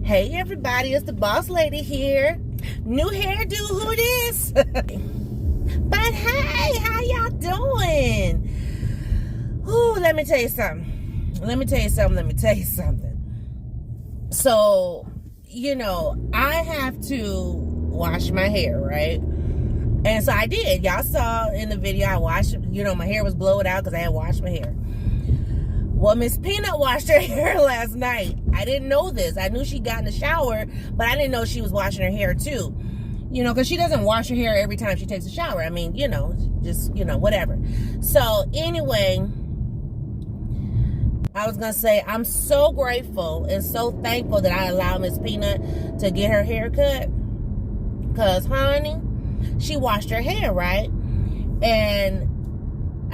Hey everybody, it's the boss lady here. New hairdo, who it is? But hey, how y'all doing? Ooh, let me tell you something. So, I have to wash my hair, right? And so I did. Y'all saw in the video I washed, my hair was blowed out because I had washed my hair. Well, Miss Peanut washed her hair last night. I didn't know this. I knew she got in the shower, but I didn't know she was washing her hair too. Because she doesn't wash her hair every time she takes a shower. I mean, whatever. So anyway, I was going to say, I'm so grateful and so thankful that I allowed Miss Peanut to get her hair cut. Because, honey, she washed her hair, right? And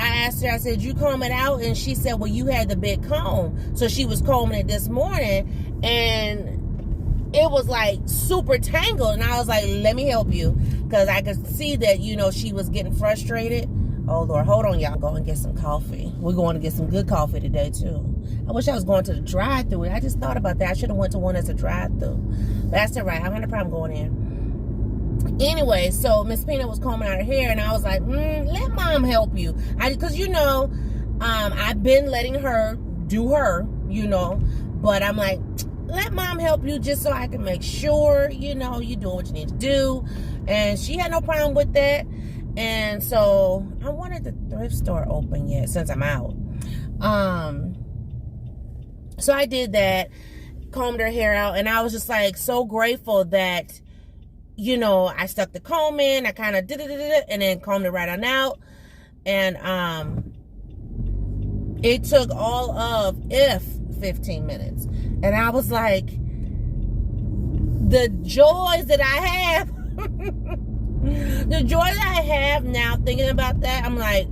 I asked her, I said, you comb it out? And she said, well, you had the big comb. So she was combing it this morning, and it was like super tangled. And I was like, let me help you. Because I could see that, she was getting frustrated. Oh, Lord, hold on, y'all. Go and get some coffee. We're going to get some good coffee today, too. I wish I was going to the drive-thru. I just thought about that. I should have went to one that's a drive-thru. But that's all right. I don't have a problem going in. Anyway, so Miss Peanut was combing out her hair, and I was like, let Mom help you. Because, I've been letting her do her, but I'm like, let Mom help you just so I can make sure, you're doing what you need to do. And she had no problem with that. And so I wanted the thrift store open yet since I'm out. So I did that, combed her hair out, and I was just like so grateful that I stuck the comb in, I kind of did it, and then combed it right on out. And it took all of 15 minutes. And I was like, the joys that I have, the joy that I have now thinking about that, I'm like,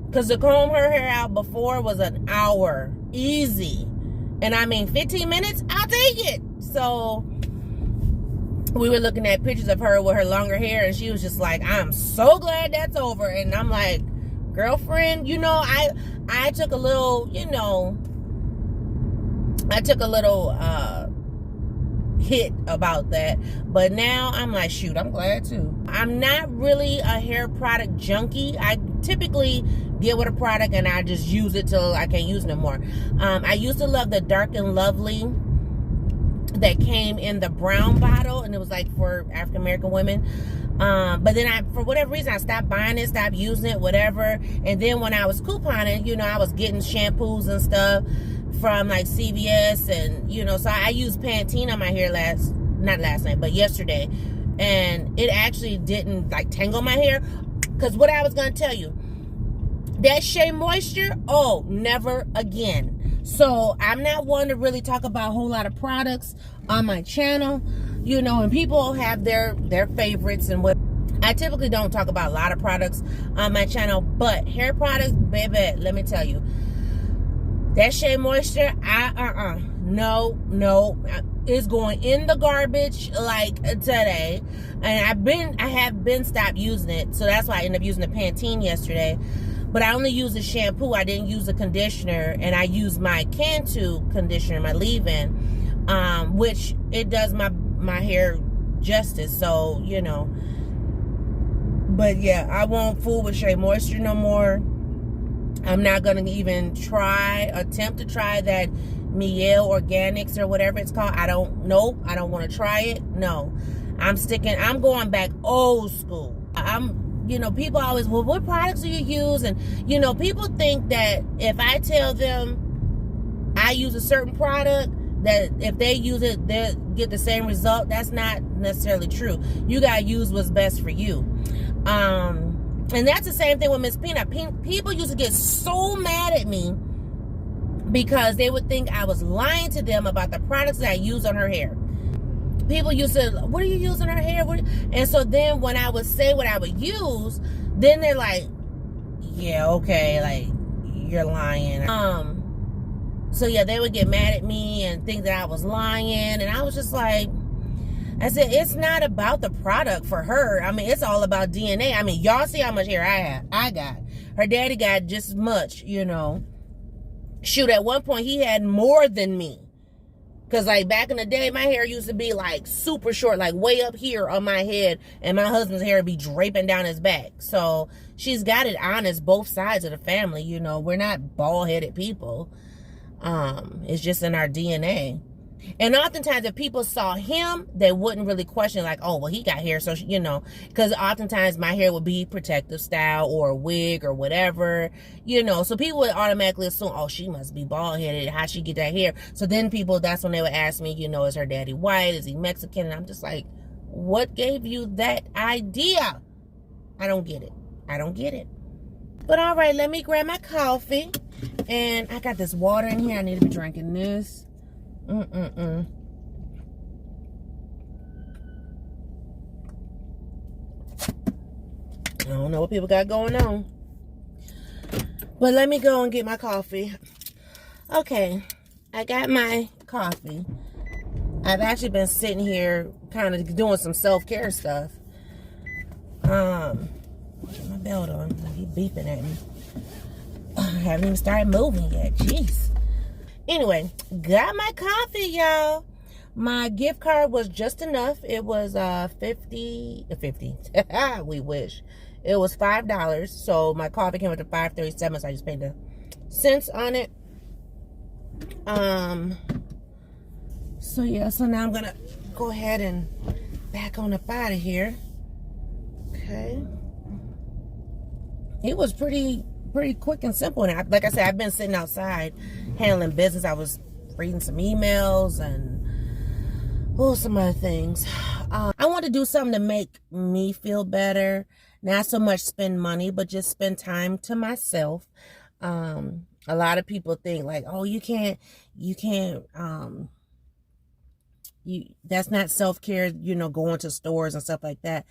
because to comb her hair out before was an hour, easy. And I mean, 15 minutes, I'll take it. So we were looking at pictures of her with her longer hair, and she was just like, I'm so glad that's over. And I'm like, girlfriend, I took a little, hit about that. But now I'm like, shoot, I'm glad too. I'm not really a hair product junkie. I typically get with a product and I just use it till I can't use it no more. I used to love the Dark and Lovely that came in the brown bottle, and it was like for African American women. But then for whatever reason, I stopped buying it, stopped using it, whatever. And then when I was couponing, I was getting shampoos and stuff from like CVS, and so I used Pantene on my hair not last night, but yesterday, and it actually didn't like tangle my hair. Because what I was gonna tell you, that Shea Moisture, oh, never again. So I'm not one to really talk about a whole lot of products on my channel, and people have their favorites and what. I typically don't talk about a lot of products on my channel, but hair products, baby, let me tell you, that Shea Moisture, no, it's going in the garbage like today. And I have been stopped using it, so that's why I ended up using the Pantene yesterday. But I only used the shampoo. I didn't use the conditioner. And I used my Cantu conditioner, my leave-in, which it does my hair justice. So, But yeah, I won't fool with Shea Moisture no more. I'm not going to even attempt to try that Miel Organics or whatever it's called. I don't want to try it. No. I'm going back old school. People always, well, what products do you use? And, people think that if I tell them I use a certain product, that if they use it, they'll get the same result. That's not necessarily true. You got to use what's best for you. And that's the same thing with Miss Peanut. People used to get so mad at me because they would think I was lying to them about the products that I use on her hair. People used to, what do you use on her hair? And so then when I would say what I would use, then they're like, yeah, okay, like, you're lying. So yeah, they would get mad at me and think that I was lying. And I was just like, I said, it's not about the product for her. I mean, it's all about DNA. I mean, y'all see how much hair I got. Her daddy got just as much, Shoot, at one point, he had more than me. Because, like, back in the day, my hair used to be, like, super short, like, way up here on my head. And my husband's hair would be draping down his back. So, she's got it honest, both sides of the family, you know. We're not bald-headed people. It's just in our DNA. And oftentimes, if people saw him, they wouldn't really question, like, oh, well, he got hair, so, you know. Because oftentimes, my hair would be protective style or a wig or whatever, you know. So people would automatically assume, oh, she must be bald-headed. How'd she get that hair? So then people, that's when they would ask me, you know, is her daddy white? Is he Mexican? And I'm just like, what gave you that idea? I don't get it. I don't get it. But all right, let me grab my coffee. And I got this water in here. I need to be drinking this. I don't know what people got going on. But let me go and get my coffee. Okay, I got my coffee. I've actually been sitting here kind of doing some self-care stuff. My belt on. He's beeping at me. I haven't even started moving yet. Jeez. Anyway, got my coffee, y'all. My gift card was just enough. It was 50. We wish. It was $5. So my coffee came with the $5.37, so I just paid the cents on it. So yeah, so now I'm gonna go ahead and back on up out of here. Okay. It was pretty quick and simple. And like I said, I've been sitting outside handling business. I was reading some emails and some other things. I want to do something to make me feel better. Not so much spend money, but just spend time to myself. A lot of people think like, oh, you can't, that's not self-care, you know, going to stores and stuff like that.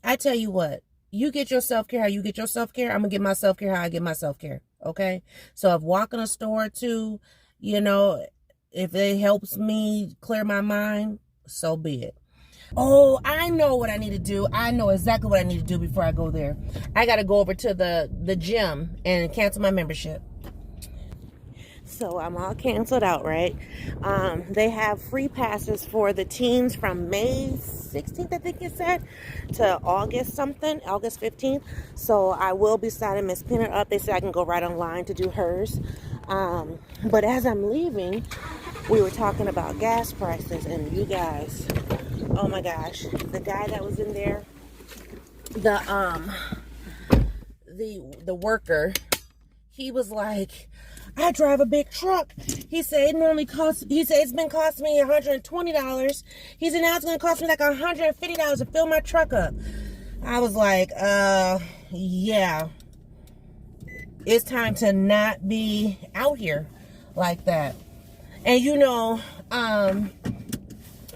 I tell you what, you get your self-care how you get your self-care. I'm going to get my self-care how I get my self-care. Okay? So if walking a store or two, you know, if it helps me clear my mind, so be it. Oh, I know what I need to do. I know exactly what I need to do before I go there. I got to go over to the gym and cancel my membership. So I'm all canceled out, right? They have free passes for the teens from May 16th, I think it said, to August 15th. So I will be signing Miss Pinner up. They said I can go right online to do hers. But as I'm leaving, we were talking about gas prices, and you guys, oh my gosh, the guy that was in there, the worker, he was like, I drive a big truck. He said it's been costing me $120. He said now it's gonna cost me like $150 to fill my truck up. I was like, yeah. It's time to not be out here like that. And you know, I'm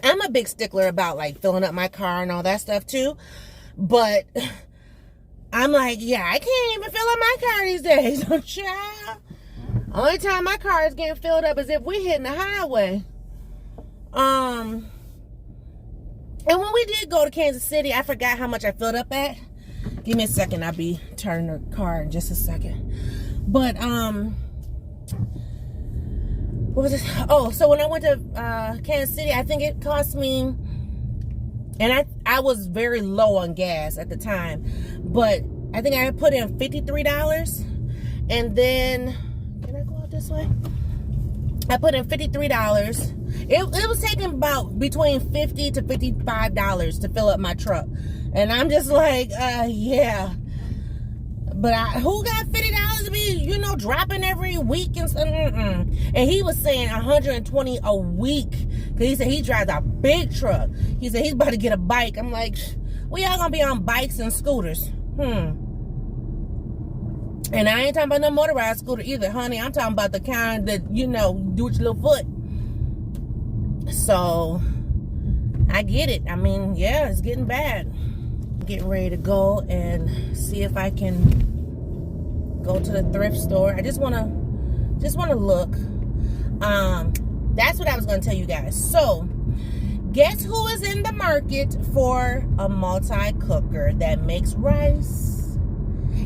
a big stickler about like filling up my car and all that stuff too. But I'm like, yeah, I can't even fill up my car these days. Child. Only time my car is getting filled up is if we're hitting the highway. And when we did go to Kansas City, I forgot how much I filled up at. Give me a second. I'll be turning the car in just a second. But, what was it? Oh, so when I went to Kansas City, I think it cost me, and I was very low on gas at the time, but I think I put in $53, and then, can I go out this way? I put in $53. It was taking about between $50 to $55 to fill up my truck, and I'm just like, yeah. But who got $50 to be, you know, dropping every week and stuff? And he was saying $120 a week. Because he said he drives a big truck. He said he's about to get a bike. I'm like, we all going to be on bikes and scooters. And I ain't talking about no motorized scooter either, honey. I'm talking about the kind that, you know, do with your little foot. So, I get it. I mean, yeah, it's getting bad. Getting ready to go and see if I can go to the thrift store. I just want to look. That's what I was going to tell you guys. So, guess who is in the market for a multi-cooker that makes rice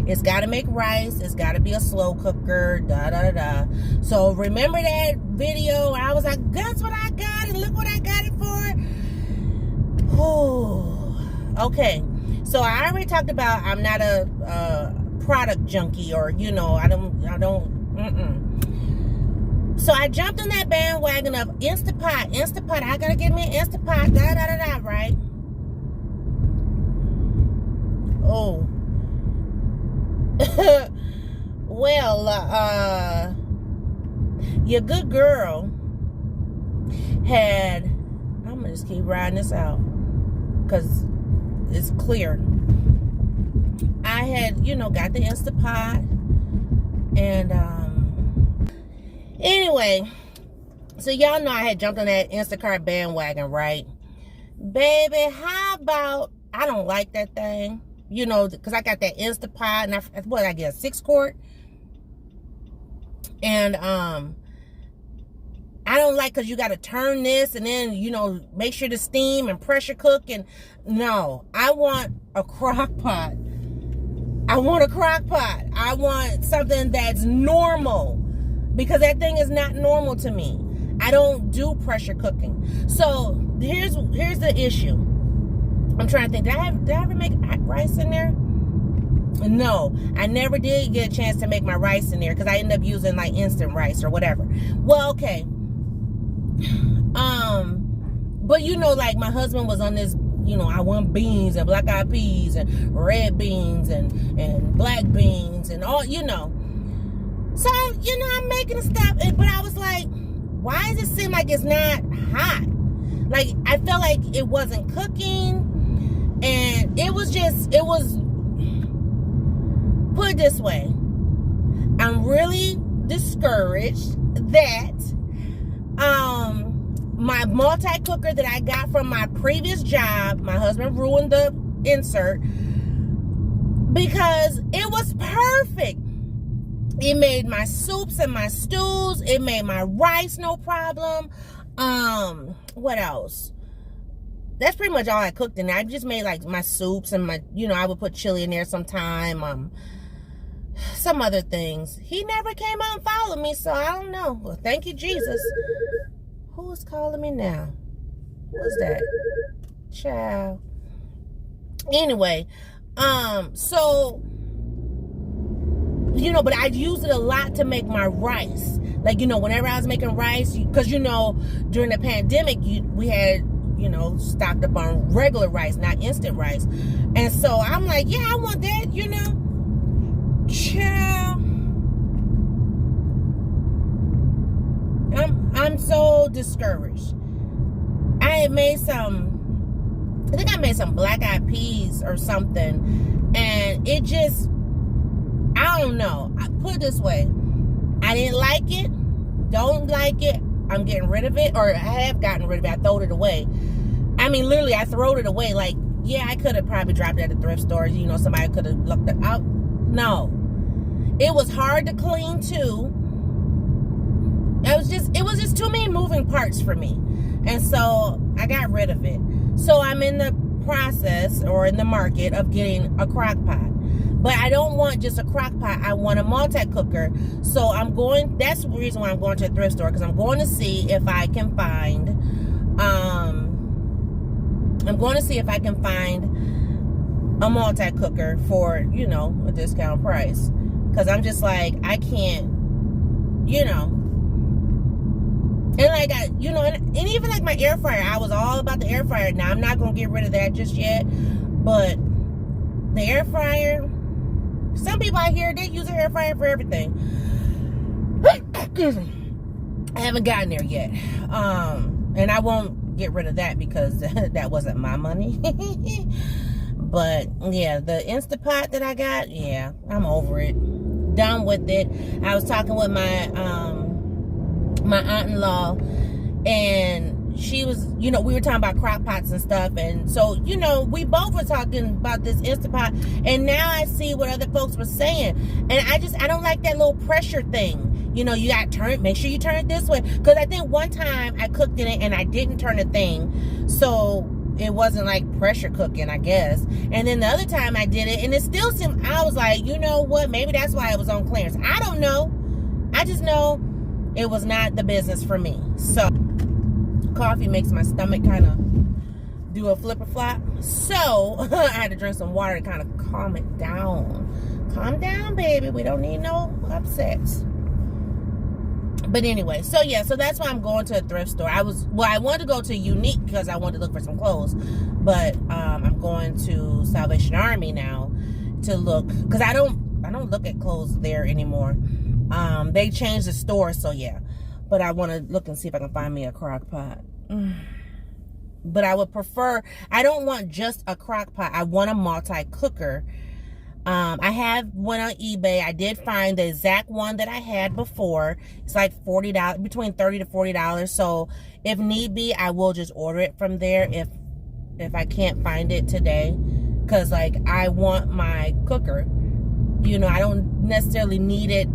It's got to make rice. It's got to be a slow cooker. Da da da da. So remember that video? I was like, that's what I got, and look what I got it for. Oh, okay. So I already talked about I'm not a product junkie, or I don't. So I jumped on that bandwagon of Instapot. I gotta get me an Instapot. Da da da da. Right. Oh. Well, your good girl had. I'm gonna just keep riding this out because it's clear. I had, got the Instapot, and anyway, so y'all know I had jumped on that Instacart bandwagon, right? Baby, how about, I don't like that thing, because I got that Instapot, and I get a 6-quart, and I don't like, because you got to turn this and then, make sure to steam and pressure cook. And no, I want a crock pot. I want something that's normal, because that thing is not normal to me. I don't do pressure cooking. So here's the issue. I'm trying to think, did I ever make rice in there? No, I never did get a chance to make my rice in there, because I ended up using like instant rice or whatever. Well, okay. But like my husband was on this, I want beans and black eyed peas and red beans and black beans and all, So, I'm making a step, but I was like, why does it seem like it's not hot? Like, I felt like it wasn't cooking, and it was, put it this way, I'm really discouraged that, my multi-cooker that I got from my previous job, my husband ruined the insert, because it was perfect. It made my soups and my stews. It made my rice no problem. What else? That's pretty much all I cooked in there. I just made like my soups and my, I would put chili in there sometime. Some other things. He never came out and followed me, so I don't know. Well, thank you, Jesus. Who is calling me now? Who's that? Child. Anyway, so, but I used it a lot to make my rice. Like, whenever I was making rice, because, during the pandemic, we had, stocked up on regular rice, not instant rice. And so I'm like, yeah, I want that, Child. I'm so discouraged. I made some black eyed peas or something, and it just, I don't know. I put it this way, I didn't like it, don't like it, I'm getting rid of it, or I have gotten rid of it. I throwed it away. I mean, literally, I throwed it away. Like, yeah, I could have probably dropped it at the thrift store. Somebody could have looked it out. No. It was hard to clean, too. It was just too many moving parts for me. And so I got rid of it. So I'm in the process, or in the market, of getting a crock pot. But I don't want just a crock pot. I want a multi-cooker. So that's the reason why I'm going to a thrift store, because I'm going to see if I can find, a multi-cooker for, a discount price. Because I'm just like, I can't, and like, and even like my air fryer, I was all about the air fryer. Now, I'm not going to get rid of that just yet. But the air fryer, some people out here, they use an air fryer for everything. Excuse me. I haven't gotten there yet. And I won't get rid of that, because that wasn't my money. But yeah, the Instapot that I got, yeah, I'm over it. Done with it. I was talking with my my aunt-in-law, and she was, we were talking about crock pots and stuff, and so, we both were talking about this Instapot, and now I see what other folks were saying, and I don't like that little pressure thing. You got to turn it, make sure you turn it this way, because I think one time I cooked in it and I didn't turn the thing, so it wasn't like pressure cooking, I guess. And then the other time I did it, and it still seemed, I was like, you know what, maybe that's why it was on clearance. I don't know. I just know it was not the business for me. So coffee makes my stomach kind of do a flipper flop. So I had to drink some water to kind of calm it down. Calm down, baby. We don't need no upsets. But anyway, so yeah, so that's why I'm going to a thrift store. I wanted to go to Unique because I wanted to look for some clothes, but I'm going to Salvation Army now to look, because I don't look at clothes there anymore. They changed the store, so yeah. But I want to look and see if I can find me a crock pot. But I would prefer, I don't want just a crock pot. I want a multi-cooker. I have one on eBay. I did find the exact one that I had before. It's like $40, between $30 to $40. So if need be, I will just order it from there if I can't find it today. Because like, I want my cooker. You know, I don't necessarily need it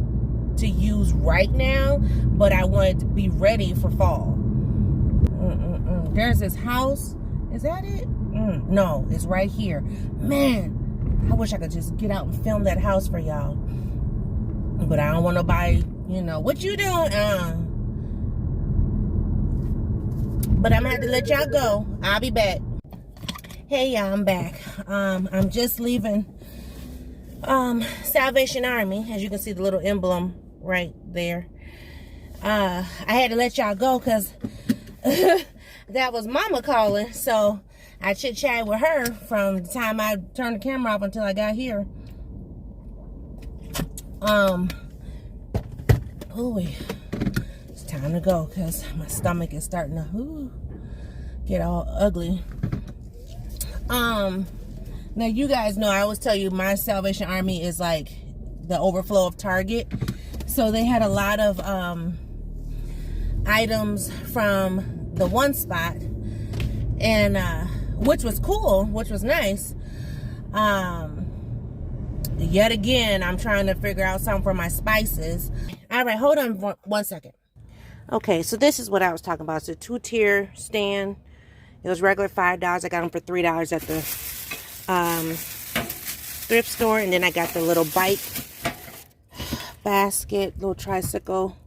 to use right now, but I want it to be ready for fall. There's this house. Is that it? No, it's right here. Man, I wish I could just get out and film that house for y'all. But I don't want nobody, you know, what you doing? But I'm gonna have to let y'all go. I'll be back. Hey, y'all, I'm back. I'm just leaving Salvation Army. As you can see, the little emblem right there. I had to let y'all go because that was Mama calling. So I chit-chatted with her from the time I turned the camera off until I got here. It's time to go because my stomach is starting to get all ugly. Now you guys know, I always tell you my Salvation Army is like the overflow of Target. So they had a lot of items from the one spot, and which was cool, which was nice. Yet again, I'm trying to figure out something for my spices. All right, hold on one second. Okay, so this is what I was talking about. It's a 2-tier stand. It was regular $5. I got them for $3 at the thrift store. And then I got the little bike basket, little tricycle.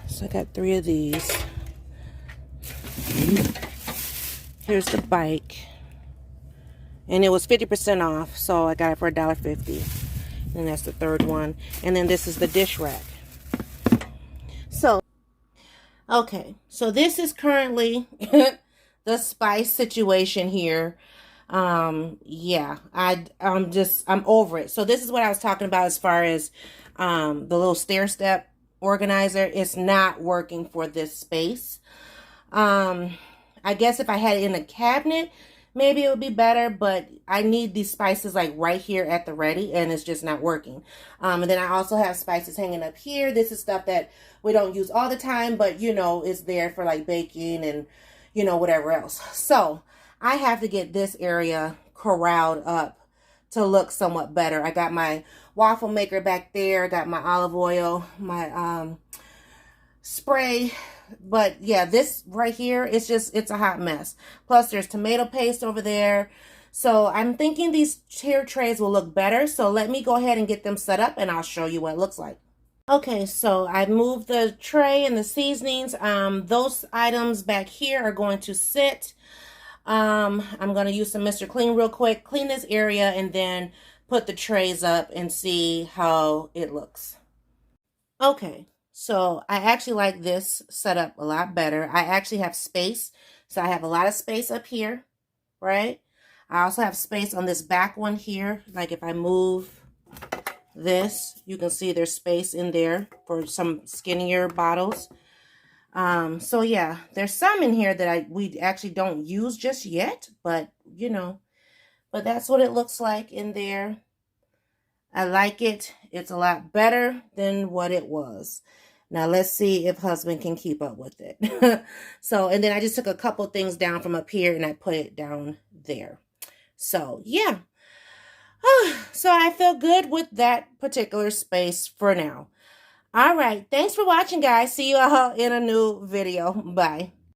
So I got 3 of these. Here's the bike. And it was 50% off, so I got it for $1.50. And that's the third one. And then this is the dish rack. So, okay. So this is currently the spice situation here. Yeah, I'm over it. So this is what I was talking about as far as the little stair step organizer. It's not working for this space. I guess if I had it in a cabinet, maybe it would be better, but I need these spices like right here at the ready, and it's just not working. And then I also have spices hanging up here. This is stuff that we don't use all the time, but you know, it's there for like baking and, you know, whatever else. So I have to get this area corralled up to look somewhat better. I got my waffle maker back there. I got my olive oil, my spray. But yeah, this right here, it's a hot mess. Plus there's tomato paste over there. So I'm thinking these tier trays will look better. So let me go ahead and get them set up and I'll show you what it looks like. Okay, so I moved the tray and the seasonings. Those items back here are going to sit. I'm going to use some Mr. Clean real quick, clean this area, and then put the trays up and see how it looks. Okay. So I actually like this setup a lot better. I actually have space. So I have a lot of space up here, right? I also have space on this back one here. Like if I move this, you can see there's space in there for some skinnier bottles. So yeah, there's some in here that we actually don't use just yet, but you know, but that's what it looks like in there. I like it. It's a lot better than what it was. Now, let's see if husband can keep up with it. So, and then I just took a couple things down from up here and I put it down there. So, yeah. So, I feel good with that particular space for now. All right. Thanks for watching, guys. See you all in a new video. Bye.